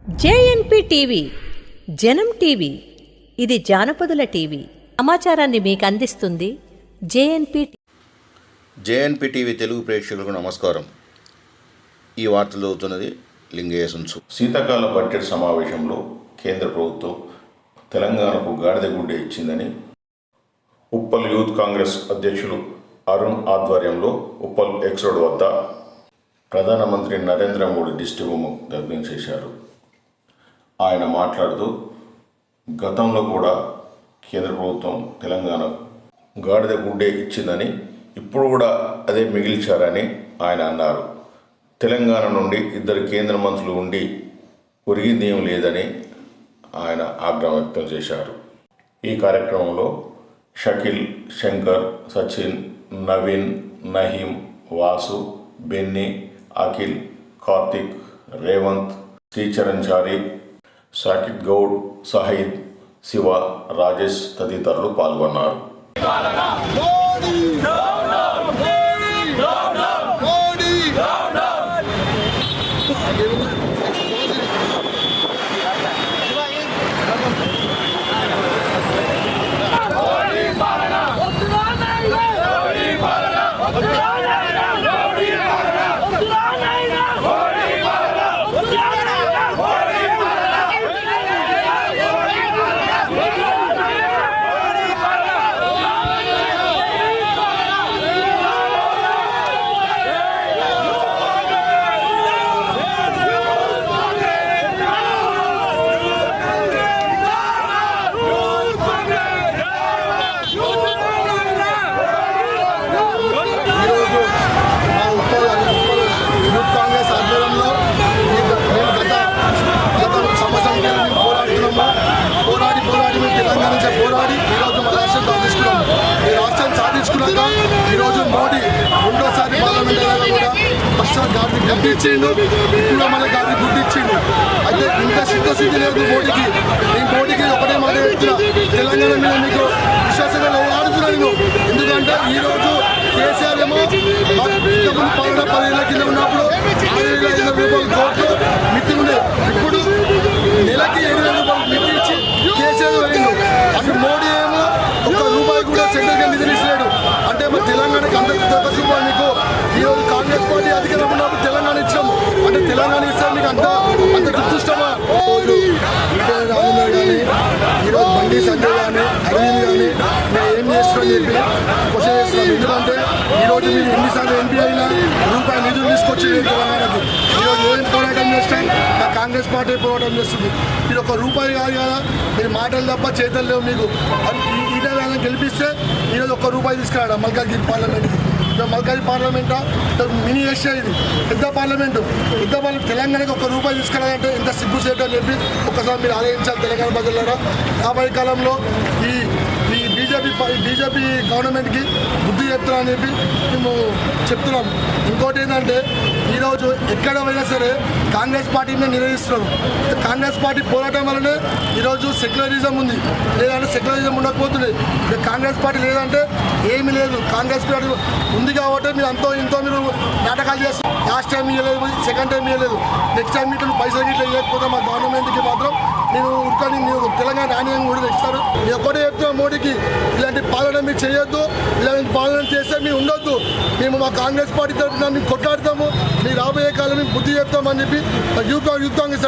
జేఎన్పీ TV జనం TV ఇది జానపదుల TV. సమాచారాన్ని మీకు అందిస్తుంది జేఎన్పీ టీవీ తెలుగు ప్రేక్షకులకు నమస్కారం. ఈ వార్తలు చదువుతున్నది లింగయ్య సుంచు. శీతాకాల బడ్జెట్ సమావేశంలో కేంద్ర ప్రభుత్వం తెలంగాణకు గాడిద గుడ్డే ఇచ్చిందని ఉప్పల్ యూత్ కాంగ్రెస్ అధ్యక్షులు అరుణ్ ఆధ్వర్యంలో ఉప్పల్ ఎక్స్ రోడ్ వద్ద ప్రధానమంత్రి నరేంద్ర మోడీ దిష్టి బొమ్మ దగ్ధం చేశారు. ఆయన మాట్లాడుతూ గతంలో కూడా కేంద్ర ప్రభుత్వం తెలంగాణకు గాడిద గుడ్డే ఇచ్చిందని, ఇప్పుడు కూడా అదే మిగిల్చారని ఆయన అన్నారు. తెలంగాణ నుండి 2 కేంద్ర మంత్రులు ఉండి ఒరిగిందేం లేదని ఆయన ఆగ్రహం వ్యక్తం చేశారు. ఈ కార్యక్రమంలో షకీల్, శంకర్, సచిన్, నవీన్, నహీం, వాసు, బెన్నీ, అఖిల్, కార్తిక్, రేవంత్, శ్రీచరణ్ చారి, సాకిత్ గౌడ్, సహీద్, శివ, రాజేష్ తదితరులు పాల్గొన్నారు. పోరాడి ఈరోజు మన రాష్ట్రం సాధించుకున్నాం. ఈ రాష్ట్రం సాధించుకున్నాక ఈరోజు మోడీ రెండోసారి పార్లమెంట్ కూడా ఫస్ట్ గారికి గుడ్డిచ్చిండు, ఇప్పుడు మన గారికి గుడ్డిచ్చిండు. అయితే ఇంకా సిద్ధస్థితి లేదు మోడీకి. ఈ మోడీకి ఒకటే మాట చెప్తున్నా, తెలంగాణ మీద మీకు విశ్వాసంగా ఆడుతున్నా నేను. ఎందుకంటే ఈరోజు కేసీఆర్ ఏమో పాలన 10 ఏళ్ల కింద ఉన్నప్పుడు 6,500 రూపాయలు కోట్లు మిత్తి ఉండే, ఇప్పుడు నెలకి 7,000 రూపాయలు మిత్తి ఇచ్చి కేసీఆర్ వెళ్ళిండు. అసలు మోడీ ఏమో ₹1 కూడా సెంట్రల్గా నిధులు ఇస్తున్నాడు. అంటే మరి తెలంగాణకి అంత రూపాయలు మీకు ఈరోజు కాంగ్రెస్ పార్టీ అధికారం ఉన్నప్పుడు తెలంగాణ ఇచ్చాము. అంటే తెలంగాణ ఇస్తాం మీకు అంత గుర్తిష్టమా? రాజేందర్ కానీ ఈరోజు బండి సంజయ్ కానీ అరవింద్ కానీ మేము ఏం చేస్తున్నామని చెప్పి క్వశ్చన్ చేస్తున్నాం. ఎందుకంటే ఈరోజు మీరు ఎన్నిసార్లు ఎంపీ అయినా రూపాయి నిధులు తీసుకొచ్చి తెలంగాణకి ఈరోజు ఏం పోరాటం చేస్తాం? నా కాంగ్రెస్ పార్టీ పోరాటం చేస్తుంది. మీరు ₹1 కాదు కదా, మీరు మాటలు తప్ప చేతలు లేవు మీకు. ఈటలను గెలిపిస్తే ఈరోజు ₹1 తీసుకురాడా మల్కాజ్గిరి పార్లమెంట్కి. మల్కాజ్గిరి పార్లమెంటా మినీ ఏషియా, ఇది పెద్ద పార్లమెంటు. తెలంగాణకి ₹1 తీసుకురాలంటే ఎంత సిగ్గు చేయటం అని చెప్పి ఒక్కసారి మీరు ఆలోచించాలి తెలంగాణ ప్రజలారా. రాబోయే కాలంలో ఈ బీజేపీ గవర్నమెంట్కి బుద్ధి చెప్తున్నామని చెప్పి మేము చెప్తున్నాం. ఇంకోటి ఏంటంటే ఈరోజు ఎక్కడ పోయినా సరే కాంగ్రెస్ పార్టీని నిరోధిస్తున్నాం. కాంగ్రెస్ పార్టీ పోరాటం వల్లనే ఈరోజు సెక్యులరిజం ఉంది, లేదంటే సెక్యులరిజం ఉండకపోతుంది. కాంగ్రెస్ పార్టీ లేదంటే ఏమీ లేదు. కాంగ్రెస్ పార్టీ ఉంది కాబట్టి మీరు ఇంతో మీరు నాటకాలు చేస్తారు. లాస్ట్ టైం ఇవ్వలేదు, సెకండ్ టైం ఇవ్వలేదు, నెక్స్ట్ టైం మీకు పైసలు గిట్లా ఇవ్వకపోతే మా గవర్నమెంట్కి మాత్రం నేను ఉట్టుకొని మీరు తెలంగాణ నాణ్యం కూడా తెస్తారు. నేను ఒక్కటే చెప్తున్నా మోడీకి, ఇలాంటి పాలన మీరు చేయొద్దు. ఇలాంటి పాలన చేస్తే మీరు ఉండొద్దు. మేము మా కాంగ్రెస్ పార్టీ తరఫున మేము కొట్లాడతాము. మీరు రాబోయే కాలం మేము బుద్ధి చెప్తామని చెప్పి యూత్ కాంగ్రెస్